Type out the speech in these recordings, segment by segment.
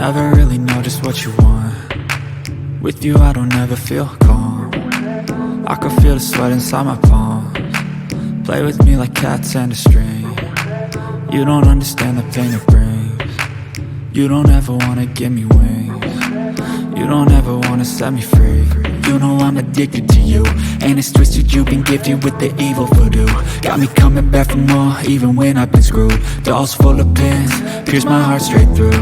never really know just what you want. With you I don't ever feel calm. I can feel the sweat inside my palms. Play with me like cats and a string. You don't understand the pain it brings. You don't ever wanna give me wings. You don't ever wanna set me free. You know I'm addicted to you, and it's twisted, you've been gifted with the evil voodoo. Got me coming back for more, even when I've been screwed. Dolls full of pins, pierce my heart straight through.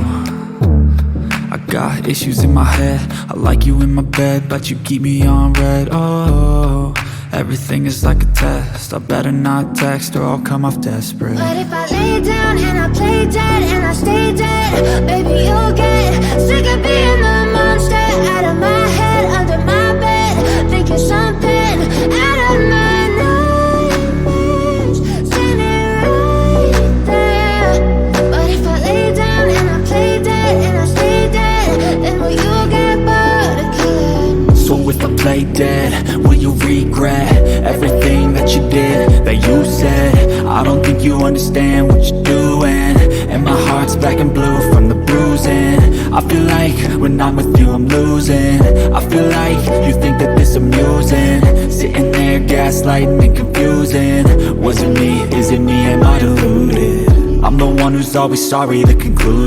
I got issues in my head, I like you in my bed, but you keep me on red. Oh, everything is like a test, I better not text or I'll come off desperate. But if I lay down and I play dead and I stay dead, baby you'll get sick of being the monster out of my head, under my bed, thinking something out of my nightmares, standing right there. But if I lay down and I play dead and I stay dead, then will you get bored of killing? So if I play dead, will you regret everything that you did, that you said? I don't think you understand what you're doing, and my heart's black and blue from the bruising. I feel like when I'm with you I'm losing. I feel like you think that this amusing, sitting there gaslighting and confusing. Was it me? Is it me? Am I deluded? I'm the one who's always sorry, the conclusion.